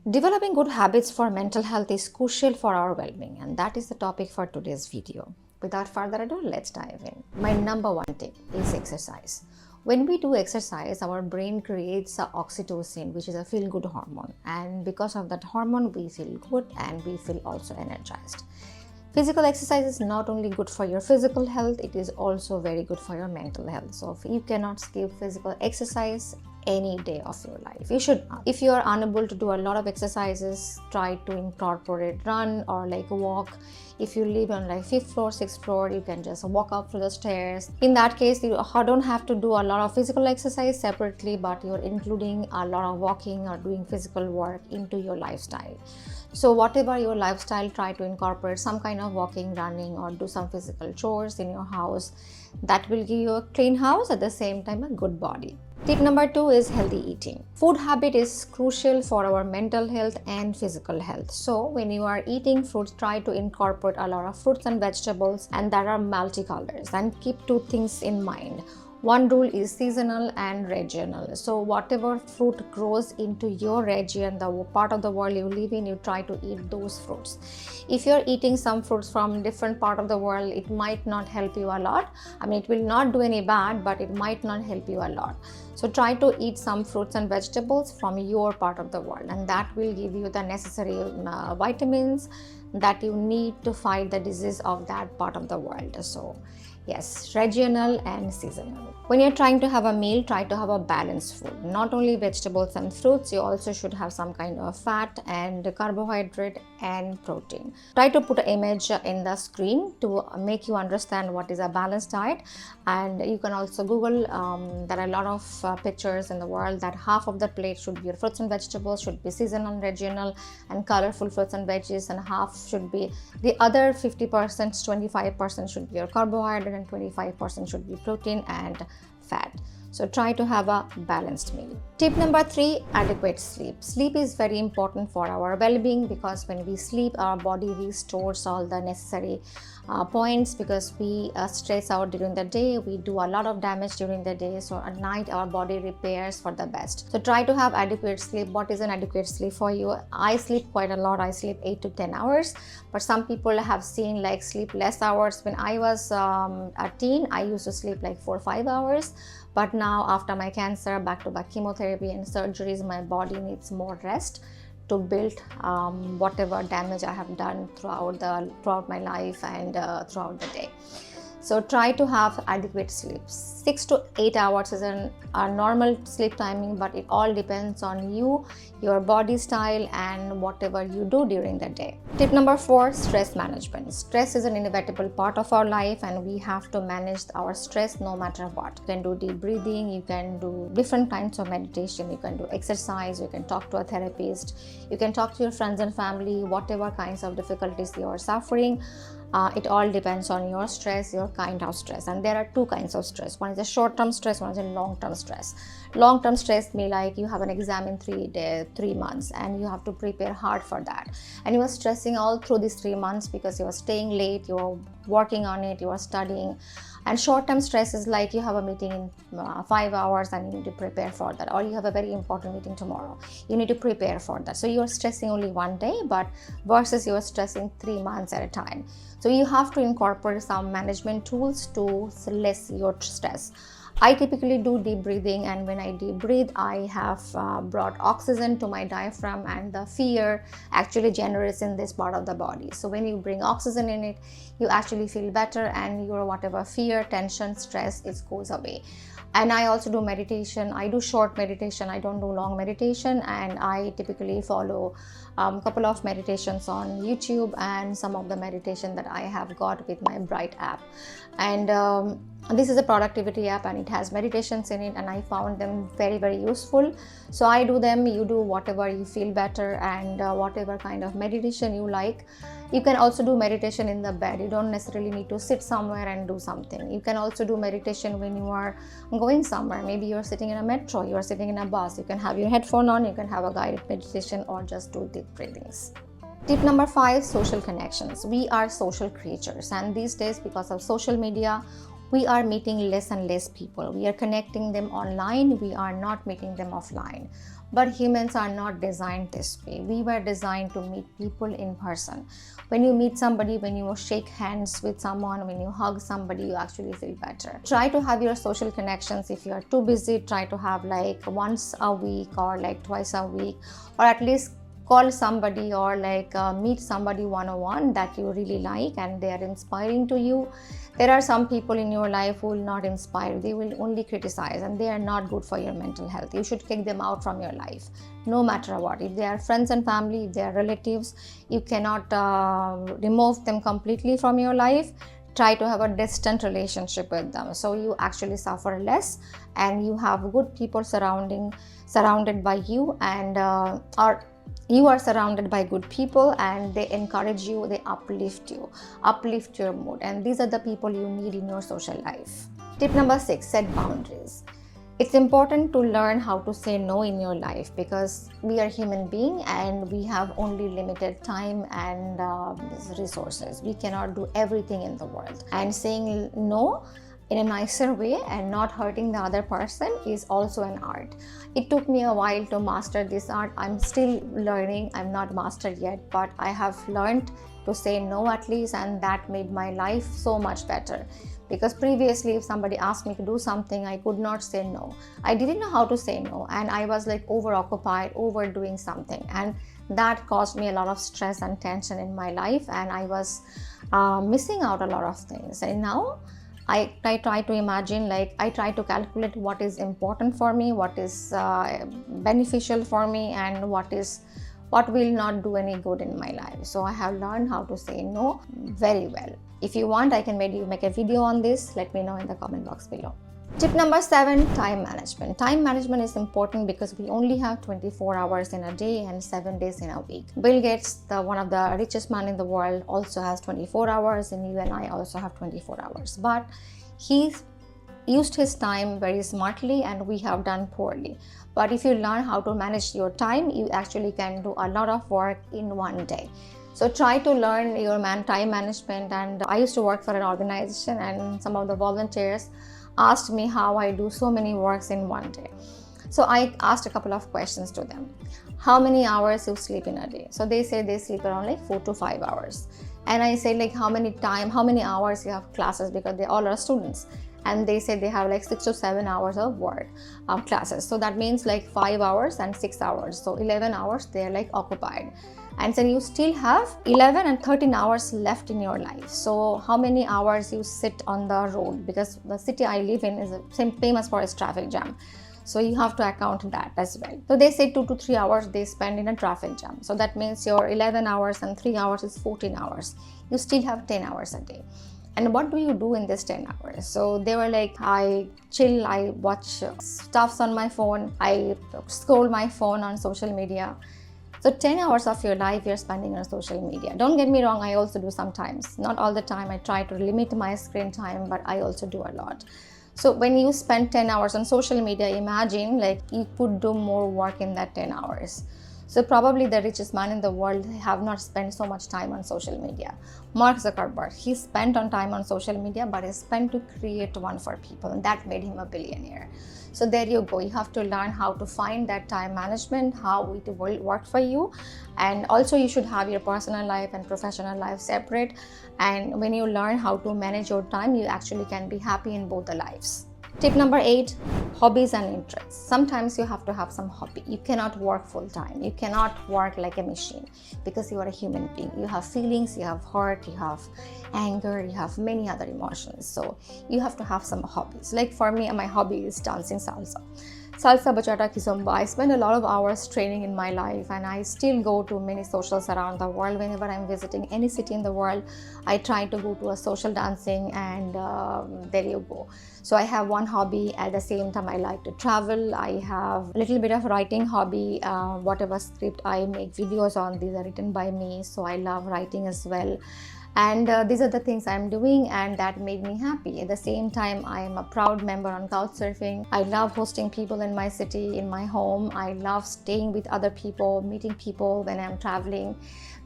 Developing good habits for mental health is crucial for our well-being, and that is the topic for today's video. Without further ado, let's dive in. My number one tip is exercise. When we do exercise, our brain creates oxytocin, which is a feel-good hormone, and because of that hormone, we feel good and we feel also energized. Physical exercise is not only good for your physical health, it is also very good for your mental health. So if you cannot skip physical exercise any day of your life, you should not. If you are unable to do a lot of exercises, try to incorporate run or like a walk. If you live on like 5th floor, 6th floor, you can just walk up to the stairs. In that case, you don't have to do a lot of physical exercise separately, but you're including a lot of walking or doing physical work into your lifestyle. So whatever your lifestyle, try to incorporate some kind of walking, running, or do some physical chores in your house. That will give you a clean house, at the same time a good body. Tip number 2 is healthy eating. Food habit is crucial for our mental health and physical health. So when you are eating fruits, try to incorporate a lot of fruits and vegetables and that are multicolors, and keep two things in mind. One rule is seasonal and regional. So whatever fruit grows into your region, the part of the world you live in, you try to eat those fruits. If you're eating some fruits from different part of the world, it might not help you a lot. I mean, it will not do any bad, but it might not help you a lot. So try to eat some fruits and vegetables from your part of the world, and that will give you the necessary vitamins that you need to fight the disease of that part of the world. So yes, regional and seasonal. When you're trying to have a meal, try to have a balanced food. Not only vegetables and fruits, you also should have some kind of fat and carbohydrate and protein. Try to put an image in the screen to make you understand what is a balanced diet. And you can also Google, there are a lot of pictures in the world that half of the plate should be your fruits and vegetables, should be seasonal and regional and colorful fruits and veggies, and half should be the other 50%, 25% should be your carbohydrate, and 25% should be protein and fat. So try to have a balanced meal. Tip number 3, adequate sleep. Sleep is very important for our well-being, because when we sleep, our body restores all the necessary points, because we stress out during the day, we do a lot of damage during the day. So at night, our body repairs for the best. So try to have adequate sleep. What is an adequate sleep for you? I sleep quite a lot. I sleep 8 to 10 hours, but some people have seen like sleep less hours. When I was a teen, I used to sleep like 4 or 5 hours. But now, after my cancer, back-to-back chemotherapy and surgeries, my body needs more rest to build whatever damage I have done throughout my life and throughout the day. So try to have adequate sleep. 6 to 8 hours is a normal sleep timing, but it all depends on you, your body style, and whatever you do during the day. Tip number 4, stress management. Stress is an inevitable part of our life, and we have to manage our stress no matter what. You can do deep breathing, you can do different kinds of meditation, you can do exercise, you can talk to a therapist, you can talk to your friends and family, whatever kinds of difficulties you are suffering. It all depends on your stress, your kind of stress. And there are two kinds of stress. One is a short-term stress, one is a long-term stress. Long-term stress may like you have an exam in 3 months and you have to prepare hard for that. And you are stressing all through these 3 months because you are staying late, you are working on it, you are studying. And short-term stress is like you have a meeting in 5 hours and you need to prepare for that, or you have a very important meeting tomorrow, you need to prepare for that. So you are stressing only one day, but versus you are stressing 3 months at a time. So you have to incorporate some management tools to less your stress. I typically do deep breathing, and when I deep breathe, I have brought oxygen to my diaphragm, and the fear actually generates in this part of the body. So when you bring oxygen in it, you actually feel better, and your whatever fear, tension, stress, it goes away. And I also do meditation. I do short meditation, I don't do long meditation, and I typically follow a couple of meditations on YouTube and some of the meditation that I have got with my Bright app. And this is a productivity app and it has meditations in it, and I found them very, very useful. So I do them, you do whatever you feel better, and whatever kind of meditation you like. You can also do meditation in the bed. You don't necessarily need to sit somewhere and do something. You can also do meditation when you are going somewhere. Maybe you're sitting in a metro, you're sitting in a bus. You can have your headphone on, you can have a guided meditation, or just do deep breathings. Tip number 5, social connections. We are social creatures, and these days, because of social media, we are meeting less and less people. We are connecting them online, we are not meeting them offline. But humans are not designed this way. We were designed to meet people in person. When you meet somebody, when you shake hands with someone, when you hug somebody, you actually feel better. Try to have your social connections. If you are too busy, try to have like once a week or like twice a week, or at least call somebody or meet somebody one-on-one that you really like and they are inspiring to you. There are some people in your life who will not inspire. They will only criticize and they are not good for your mental health. You should kick them out from your life, no matter what. If they are friends and family, if they are relatives, you cannot remove them completely from your life. Try to have a distant relationship with them, so you actually suffer less and you have good people surrounded by you, and you are surrounded by good people and they encourage you, they uplift your mood, and these are the people you need in your social life. Tip number 6, set boundaries. It's important to learn how to say no in your life, because we are human beings and we have only limited time and resources. We cannot do everything in the world, and saying no in a nicer way and not hurting the other person is also an art. It took me a while to master this art. I'm still learning. I'm not mastered yet, but I have learned to say no at least, and that made my life so much better. Because previously, if somebody asked me to do something, I could not say no. I didn't know how to say no, and I was like overoccupied, overdoing something, and that caused me a lot of stress and tension in my life, and I was missing out a lot of things. And now I try to imagine, I try to calculate what is important for me, what is beneficial for me, and what will not do any good in my life. So I have learned how to say no very well. If you want, I can maybe make a video on this. Let me know in the comment box below. Tip number 7, time management. Time management is important because we only have 24 hours in a day and 7 days in a week. Bill Gates, one of the richest man in the world, also has 24 hours, and you and I also have 24 hours. But he used his time very smartly and we have done poorly. But if you learn how to manage your time, you actually can do a lot of work in one day. So try to learn your time management. And I used to work for an organization, and some of the volunteers asked me how I do so many works in one day. So I asked a couple of questions to them. How many hours you sleep in a day? So they say they sleep around 4 to 5 hours. And I say how many hours you have classes, because they all are students. And they say they have 6 to 7 hours of work classes. So that means 5 hours and 6 hours. So 11 hours they are occupied. And then you still have 11 and 13 hours left in your life. So how many hours you sit on the road? Because the city I live in is famous for its traffic jam. So you have to account that as well. So they say 2 to 3 hours they spend in a traffic jam. So that means your 11 hours and 3 hours is 14 hours. You still have 10 hours a day. And what do you do in this 10 hours? So they were I chill, I watch stuffs on my phone, I scroll my phone on social media. So 10 hours of your life you're spending on social media. Don't get me wrong, I also do sometimes. Not all the time. I try to limit my screen time, but I also do a lot. So when you spend 10 hours on social media, imagine you could do more work in that 10 hours. So probably the richest man in the world have not spent so much time on social media. Mark Zuckerberg, he spent on time on social media, but he spent to create one for people, and that made him a billionaire. So there you go. You have to learn how to find that time management, how it will work for you. And also you should have your personal life and professional life separate. And when you learn how to manage your time, you actually can be happy in both the lives. Tip number 8, hobbies and interests. Sometimes you have to have some hobby. You cannot work full time. You cannot work like a machine, because you are a human being. You have feelings, you have heart, you have anger, you have many other emotions. So you have to have some hobbies. For me, my hobby is dancing salsa. Salsa, bachata, kizomba. I spend a lot of hours training in my life, and I still go to many socials around the world. Whenever I'm visiting any city in the world, I try to go to a social dancing, and there you go. So I have one hobby. At the same time, I like to travel. I have a little bit of writing hobby. Whatever script I make videos on, these are written by me. So I love writing as well. And these are the things I'm doing, and that made me happy. At the same time, I am a proud member on Couchsurfing. I love hosting people in my city, in my home. I love staying with other people, meeting people when I'm traveling.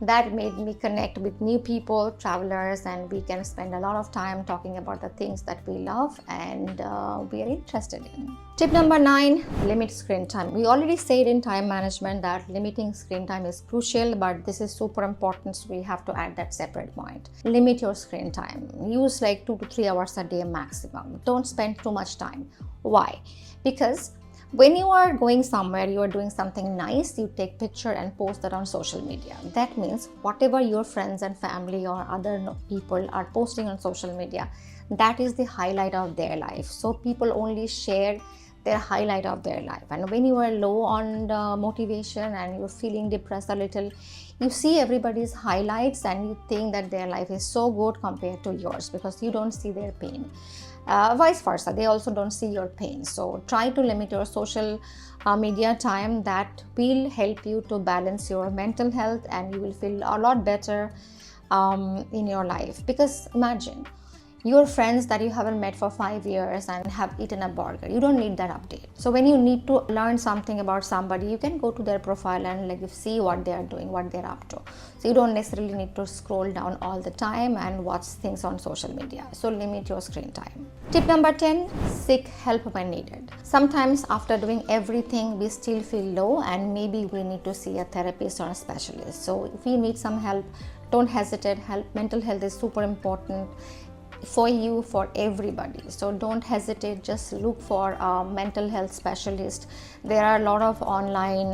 That made me connect with new people, travelers, and we can spend a lot of time talking about the things that we love and we are interested in. Tip number 9, limit screen time. We already said in time management that limiting screen time is crucial, but this is super important, so we have to add that separate point. Limit your screen time. Use like 2 to 3 hours a day maximum. Don't spend too much time. Why? Because when you are going somewhere, you are doing something nice, you take picture and post that on social media. That means whatever your friends and family or other people are posting on social media, that is the highlight of their life. So people only share their highlight of their life. And when you are low on the motivation and you're feeling depressed a little, you see everybody's highlights and you think that their life is so good compared to yours because you don't see their pain. Vice versa, they also don't see your pain. So try to limit your social media time. That will help you to balance your mental health and you will feel a lot better in your life. Because imagine your friends that you haven't met for 5 years and have eaten a burger. You don't need that update. So when you need to learn something about somebody, you can go to their profile and like see what they are doing, what they're up to. So you don't necessarily need to scroll down all the time and watch things on social media. So limit your screen time. Tip number 10, seek help when needed. Sometimes after doing everything, we still feel low and maybe we need to see a therapist or a specialist. So if you need some help, don't hesitate. Mental health is super important for you, for everybody. So don't hesitate, just look for a mental health specialist. There are a lot of online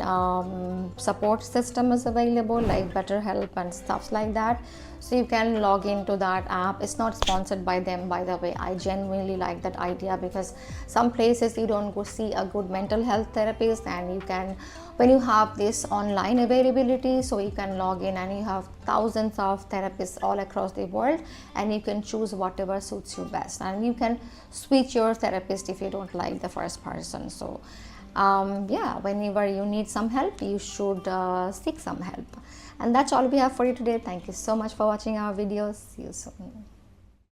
support systems available like BetterHelp and stuff like that. So you can log into that app. It's not sponsored by them, by the way. I genuinely like that idea because some places you don't go see a good mental health therapist, and you can, when you have this online availability, so you can log in and you have thousands of therapists all across the world, and you can choose whatever suits you best, and you can switch your therapist if you don't like the first person. So yeah, whenever you need some help, you should seek some help. And that's all we have for you today. Thank you so much for watching our videos. See you soon.